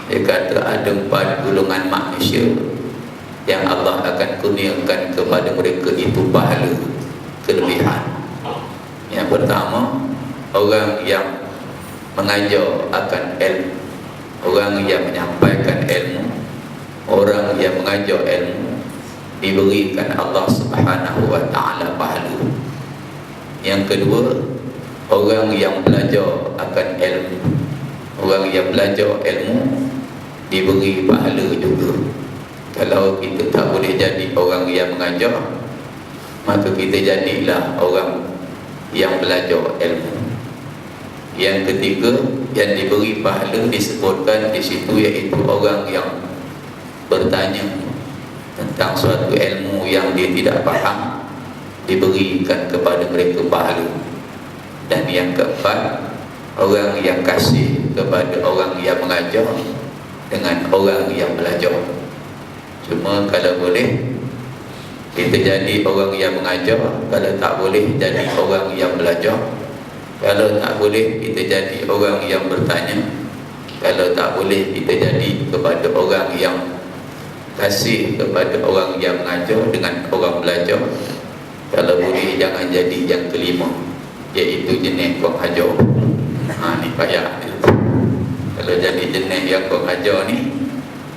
Dia kata ada 4 golongan manusia yang Allah akan kurniakan kepada mereka itu pahala kelebihan. Yang pertama, orang yang mengajar akan ilmu, orang yang menyampaikan ilmu, orang yang mengajar ilmu, diberikan Allah Subhanahu wa ta'ala pahala. Yang kedua, orang yang belajar akan ilmu, orang yang belajar ilmu diberi pahala juga. Kalau kita tak boleh jadi orang yang mengajar, maka kita jadilah orang yang belajar ilmu. Yang ketiga yang diberi pahala disebutkan di situ, iaitu orang yang bertanya tentang suatu ilmu yang dia tidak faham, diberikan kepada mereka pahala. Dan yang keempat, orang yang kasih kepada orang yang mengajar dengan orang yang belajar. Cuma kalau boleh kita jadi orang yang mengajar, kalau tak boleh jadi orang yang belajar. Kalau tak boleh kita jadi orang yang bertanya, kalau tak boleh kita jadi kepada orang yang kasih kepada orang yang mengajar dengan orang belajar. Kalau boleh jangan jadi yang kelima, iaitu jenis kurang ajar. Ni payah. Kalau jadi jenis yang kurang ajar ni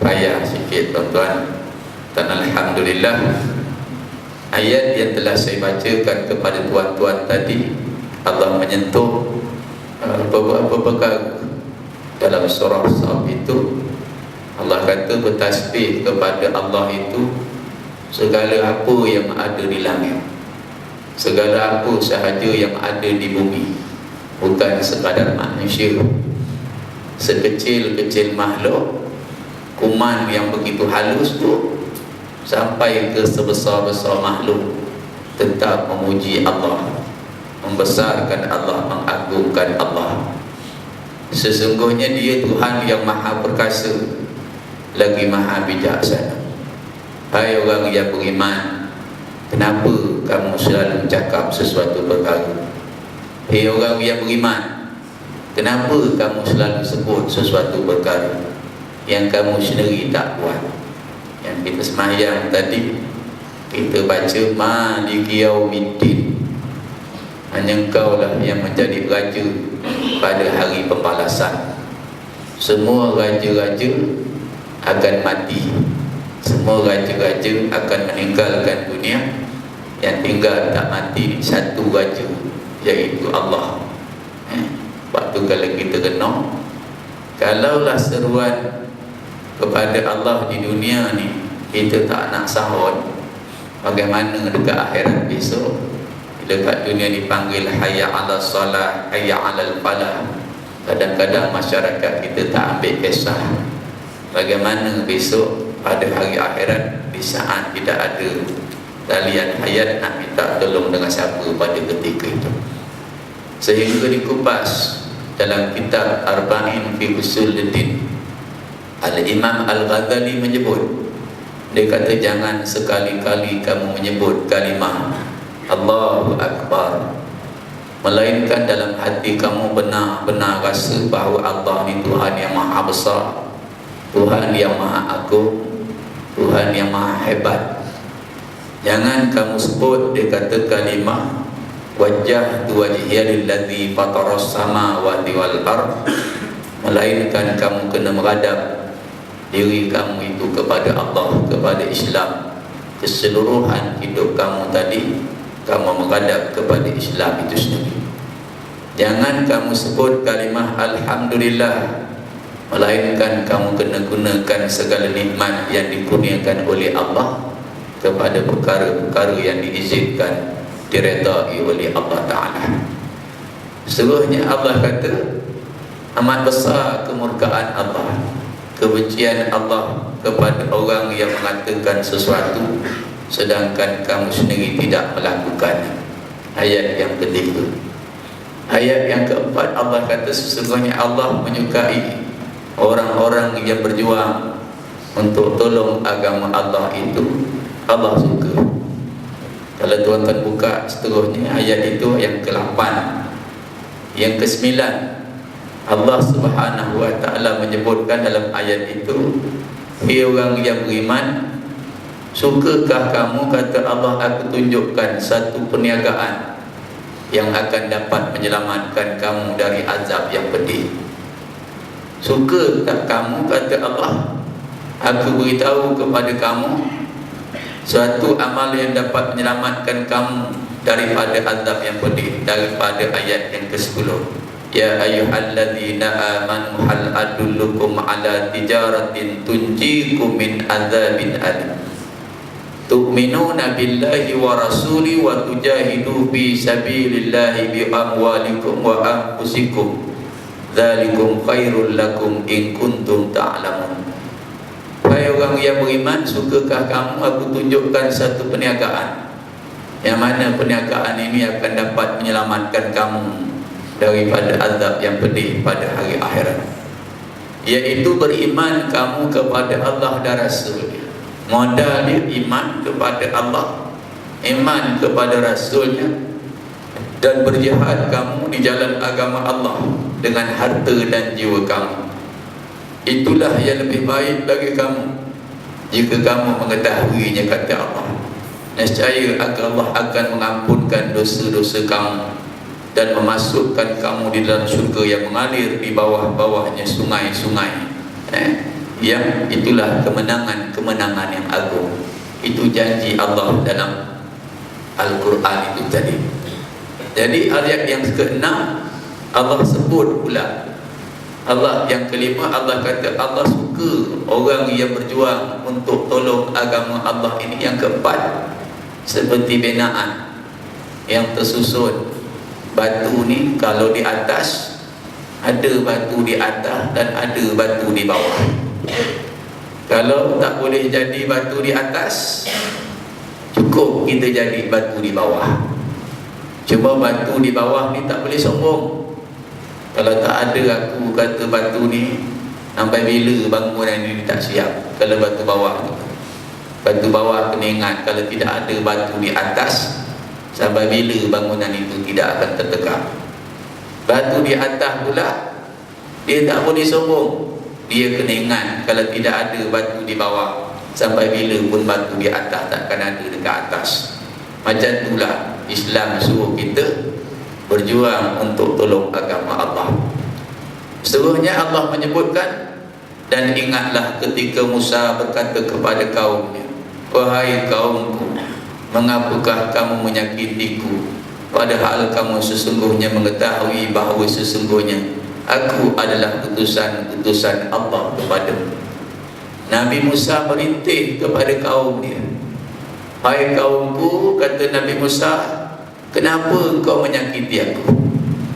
payah sikit tuan-tuan. Dan alhamdulillah, ayat yang telah saya bacakan kepada tuan-tuan tadi, Allah menyentuh beberapa perkara dalam surah Saf itu. Allah kata bertasbih kepada Allah itu segala apa yang ada di langit, segala apa sahaja yang ada di bumi, bukan sekadar manusia, sekecil-kecil makhluk, kuman yang begitu halus tu, sampai ke sebesar-besar makhluk, tetap memuji Allah, membesarkan Allah, mengagungkan Allah. Sesungguhnya Dia Tuhan yang maha perkasa, lagi maha bijaksana. Hai orang yang beriman, kenapa kamu selalu cakap sesuatu perkara? Hai orang yang beriman, kenapa kamu selalu sebut sesuatu perkara yang kamu sendiri tak buat? Yang kita semayang tadi, kita baca Maliki Yaumiddin, hanya Engkau lah yang menjadi raja pada hari pembalasan. Semua raja-raja akan mati, semua raja-raja akan meninggalkan dunia. Yang tinggal tak mati satu raja, iaitu Allah. Waktu kalau kita kenal, kalaulah seruan kepada Allah di dunia ni kita tak nak sahut, bagaimana dekat akhirat besok? Dekat dunia dipanggil hayya 'alas salah, hayya 'alal falah. Kadang-kadang masyarakat kita tak ambil kisah bagaimana besok pada hari akhirat, di saat tidak ada talian hayat, nak minta tolong dengan siapa pada ketika itu. Sehingga dikupas dalam kitab Arba'in fi Usuluddin, Al-Imam Al-Ghazali menyebut, dia kata jangan sekali-kali kamu menyebut kalimah Allahu Akbar, melainkan dalam hati kamu benar-benar rasa bahawa Allah ni Tuhan yang maha besar, Tuhan yang maha agung, Tuhan yang maha hebat. Jangan kamu sebut, dia kata kalimah wajjahtu wajhiya lilladzi fataras samawati wal ard, melainkan kamu kena menghadap diri kamu itu kepada Allah, kepada Islam. Keseluruhan hidup kamu tadi kamu menghadap kepada Islam itu sendiri. Jangan kamu sebut kalimah Alhamdulillah, melainkan kamu kena gunakan segala nikmat yang dikurniakan oleh Allah kepada perkara-perkara yang diizinkan, diredai oleh Allah Ta'ala. Seterusnya Allah kata amat besar kemurkaan Allah, kebencian Allah kepada orang yang mengatakan sesuatu sedangkan kamu sendiri tidak melakukannya. Ayat yang ketiga. Ayat yang keempat, Allah kata sesungguhnya Allah menyukai orang-orang yang berjuang untuk tolong agama Allah itu. Allah suka. Kalau tuan-tuan buka seterusnya, ayat itu yang ke-8, yang ke-9, Allah Subhanahu wa ta'ala menyebutkan dalam ayat itu, "Hai orang yang beriman, sukakah kamu," kata Allah, "aku tunjukkan satu perniagaan yang akan dapat menyelamatkan kamu dari azab yang pedih?" Suka tak kamu, kata Allah, aku beritahu kepada kamu suatu amal yang dapat menyelamatkan kamu daripada azab yang pedih, daripada ayat yang ke-10. Ya ayyuhalladzina amanu hal adullukum ala tijaratin tunjikum min adzabin alim tu'minuna billahi wa rasuli wa tujahidu fi sabilillahi bi amwalikum wa anfusikum dzalikum khairul lakum in kuntum ta'lamun. Hai orang yang beriman, sukakah kamu aku tunjukkan satu perniagaan yang mana perniagaan ini akan dapat menyelamatkan kamu daripada azab yang pedih pada hari akhirat, iaitu beriman kamu kepada Allah dan Rasul-Nya. Modal dia iman kepada Allah, iman kepada Rasul-Nya, dan berjihad kamu di jalan agama Allah dengan harta dan jiwa kamu. Itulah yang lebih baik bagi kamu jika kamu mengetahuinya, kata Allah. Nescaya Allah akan mengampunkan dosa-dosa kamu dan memasukkan kamu di dalam syurga yang mengalir di bawah-bawahnya sungai-sungai. Yang itulah kemenangan yang agung. Itu janji Allah dalam Al-Quran itu tadi. Jadi ayat yang ke-6 Allah sebut pula. Allah yang kelima, Allah kata Allah suka orang yang berjuang untuk tolong agama Allah ini. Yang keempat, seperti binaan yang tersusun. Batu ni kalau di atas, ada batu di atas dan ada batu di bawah. Kalau tak boleh jadi batu di atas, cukup kita jadi batu di bawah. Cuma batu di bawah ni tak boleh sombong. Kalau tak ada aku kata batu ni, sampai bila bangunan ni tak siap. Kalau batu bawah tu, batu bawah kena ingat, kalau tidak ada batu di atas, sampai bila bangunan itu tidak akan tertegak. Batu di atas pula, dia tak boleh sombong. Dia kena ingat, kalau tidak ada batu di bawah, sampai bila pun batu di atas takkan ada dekat atas. Macam itulah Islam suruh kita berjuang untuk tolong agama Allah. Seterusnya Allah menyebutkan, dan ingatlah ketika Musa berkata kepada kaumnya, wahai kaumku, mengapakah kamu menyakitiku, padahal kamu sesungguhnya mengetahui bahawa sesungguhnya aku adalah utusan Allah kepadamu. Nabi Musa merintih kepada kaum dia, hai kaumku, kata Nabi Musa, kenapa engkau menyakiti aku,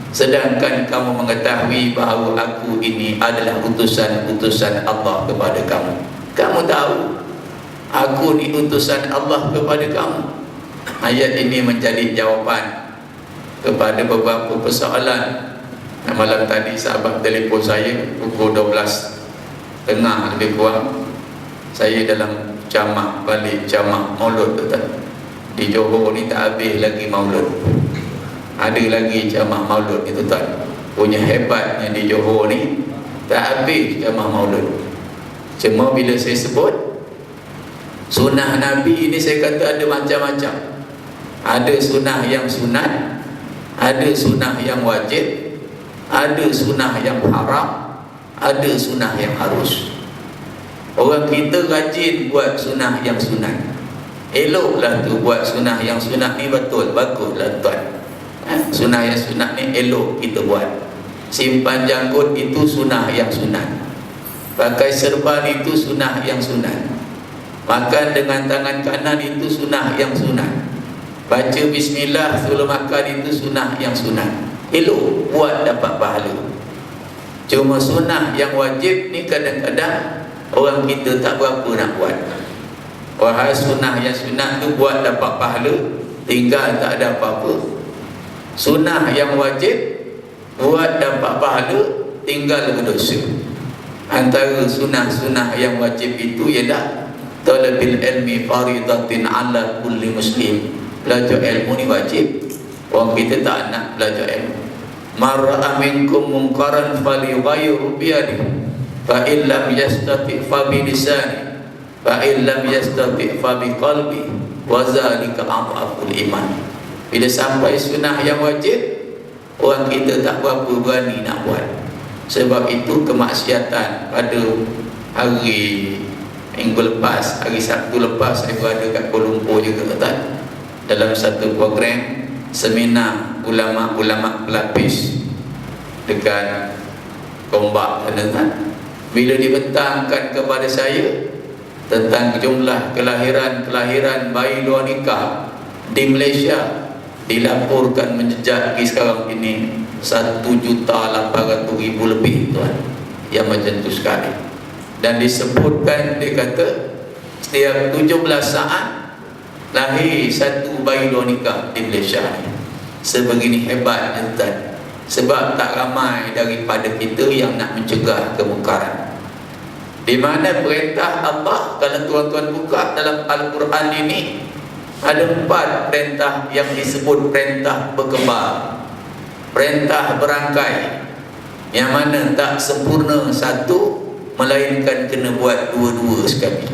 sedangkan kamu mengetahui bahawa aku ini adalah utusan Allah kepada kamu. Kamu tahu aku ni utusan Allah kepada kamu. Ayat ini menjadi jawapan kepada beberapa persoalan. Malam tadi sahabat telefon saya pukul 12.30 lebih kurang. Saya dalam camah, balik camah maulud tu tak. Di Johor ni tak habis lagi maulud. Ada lagi camah maulud itu tak. Punya hebatnya di Johor ni tak habis camah maulud. Cuma bila saya sebut sunnah Nabi ini, saya kata ada macam-macam. Ada sunnah yang sunat, ada sunnah yang wajib, ada sunnah yang haram, ada sunnah yang harus. Orang kita rajin buat sunnah yang sunat. Eloklah tu buat sunnah yang sunat ni, betul, baguslah tuan. Sunnah yang sunat ni elok kita buat. Simpan janggut itu sunnah yang sunat. Pakai serban itu sunnah yang sunat. Makan dengan tangan kanan itu sunnah yang sunat. Baca bismillah sebelum makan itu sunnah yang sunat. Elok, buat dapat pahala. Cuma sunnah yang wajib ni kadang-kadang orang kita tak berapa nak buat. Wahai sunnah yang sunat tu buat dapat pahala, tinggal tak ada apa-apa. Sunnah yang wajib buat dapat pahala, tinggal berdosa. Antara sunnah-sunnah yang wajib itu ialah talabil ilmi faridatin ala kulli muslim. Belajar ilmu ni wajib. Orang kita tak nak belajar ilmu. Mar'a minkum munkaran falyughayyirhu biyadihi, fa in lam yastati' fa bi lisanihi, fa in lam yastati' fa bi qalbihi, wa zalika adhaful iman. Bila sampai sunnah yang wajib, orang kita tak berapa berani nak buat. Sebab itu kemaksiatan pada hari minggu lepas, hari Sabtu lepas, saya berada kat Kuala Lumpur juga Tuan, dalam satu program seminar ulama-ulama pelapis dekat Gombak Tuan. Bila dibentangkan kepada saya tentang jumlah kelahiran bayi luar nikah di Malaysia, dilaporkan menjejaki sekarang ini 1.800.000 lebih Tuan, yang macam tu sekali. Dan disebutkan, dia kata setiap 17 saat lahir satu bayi luar nikah di Malaysia ni. Sebegini hebat Tuan. Sebab tak ramai daripada kita yang nak mencegah kemungkaran. Di mana perintah Allah, kalau tuan-tuan buka dalam Al-Quran ini, ada 4 perintah yang disebut perintah berkembar, perintah berangkai, yang mana tak sempurna satu, melainkan kena buat dua-dua sekali.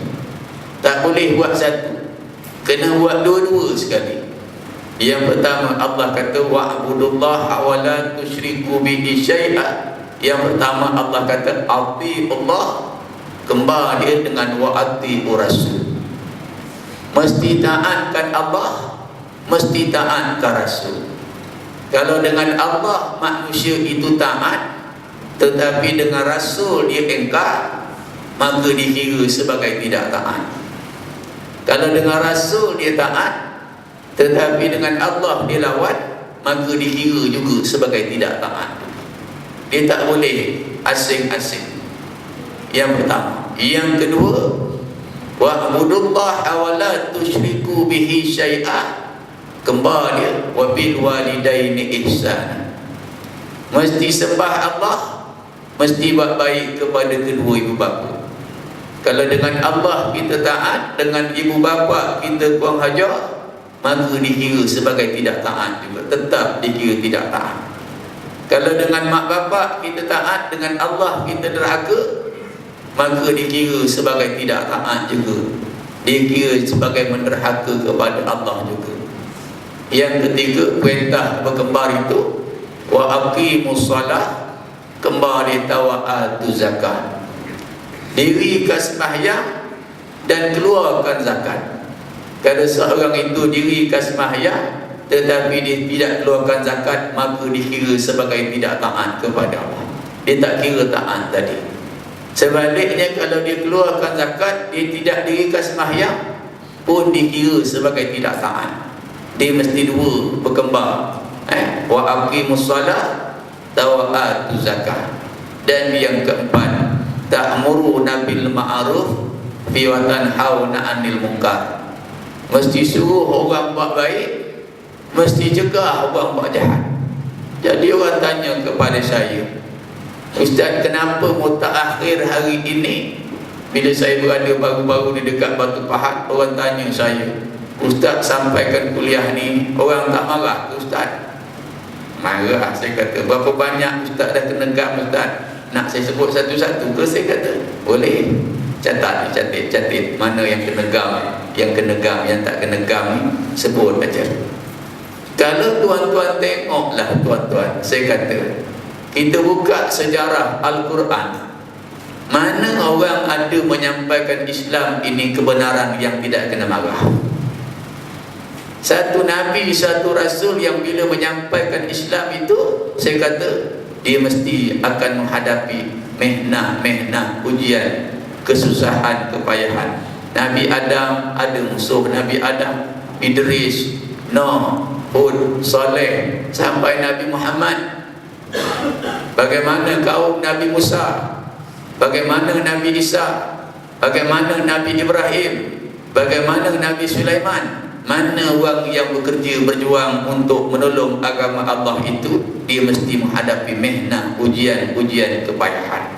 Tak boleh buat satu, kena buat dua-dua sekali. Yang pertama Allah kata wa'budullaha wa la tusyriku bihi syai'a. Yang pertama Allah kata atiullah, kembar dia dengan wa'atiur rasul. Mesti taatkan Allah, mesti taatkan Rasul. Kalau dengan Allah manusia itu taat, tetapi dengan Rasul dia engkar, maka dikira sebagai tidak taat. Kalau dengan Rasul dia taat, tetapi dengan Allah dia lawan, maka dikira juga sebagai tidak taat. Dia tak boleh asing-asing. Yang pertama. Yang kedua, wa'budullaha wa la tusyriku bihi syai'a, kembar dia wa bil walidaini ihsana. Mesti sembah Allah, mesti buat baik kepada kedua ibu bapa. Kalau dengan Allah kita taat, dengan ibu bapa kita kurang hajar, maka dikira sebagai tidak taat juga, tetap dikira tidak taat. Kalau dengan mak bapak kita taat, dengan Allah kita derhaka, maka dikira sebagai tidak taat juga, dikira sebagai menderhaka kepada Allah juga. Yang ketiga, perintah berkembar itu wa aqimus shalah, kembar dia ta'atu zakat. Dirikan sembahyang dan keluarkan zakat. Kalau seorang itu dirikan sembahyang tetapi dia tidak keluarkan zakat, maka dikira sebagai tidak taat kepada Allah. Dia tak kira taat tadi. Sebaliknya, kalau dia keluarkan zakat, dia tidak dirikan sembahyang, pun dikira sebagai tidak taat. Dia mesti dua berkembar. Wa aqimus shalah ta'atu zakat. Dan yang keempat, ta'muruna bil ma'ruf fi wa tanhauna 'anil munkar. Mesti suruh orang buat baik, mesti cegah orang buat jahat. Jadi orang tanya kepada saya, Ustaz, kenapa mutaakhir hari ini? Bila saya berada baru-baru di dekat Batu Pahat, orang tanya saya, Ustaz, sampaikan kuliah ni orang tak marah ke Ustaz? Marah. Saya kata, berapa banyak Ustaz dah kena gam Ustaz? Nak saya sebut satu-satu ke? Saya kata, boleh. Catat, catat mana yang kena gam, yang kena gam, yang tak kena gam ni sebut aja. Kalau tuan-tuan tengoklah tuan-tuan, saya kata, kita buka sejarah Al-Quran, mana orang ada menyampaikan Islam ini kebenaran yang tidak kena marah. Satu Nabi, satu Rasul yang bila menyampaikan Islam itu, saya kata dia mesti akan menghadapi mehnah, ujian, kesusahan, kepayahan. Nabi Adam ada musuh, Nabi Adam, Idris, Nuh, Hud, Saleh, sampai Nabi Muhammad. Bagaimana kaum Nabi Musa, bagaimana Nabi Isa, bagaimana Nabi Ibrahim, bagaimana Nabi Sulaiman. Mana orang yang bekerja berjuang untuk menolong agama Allah itu, dia mesti menghadapi mehnah, ujian, kepayahan.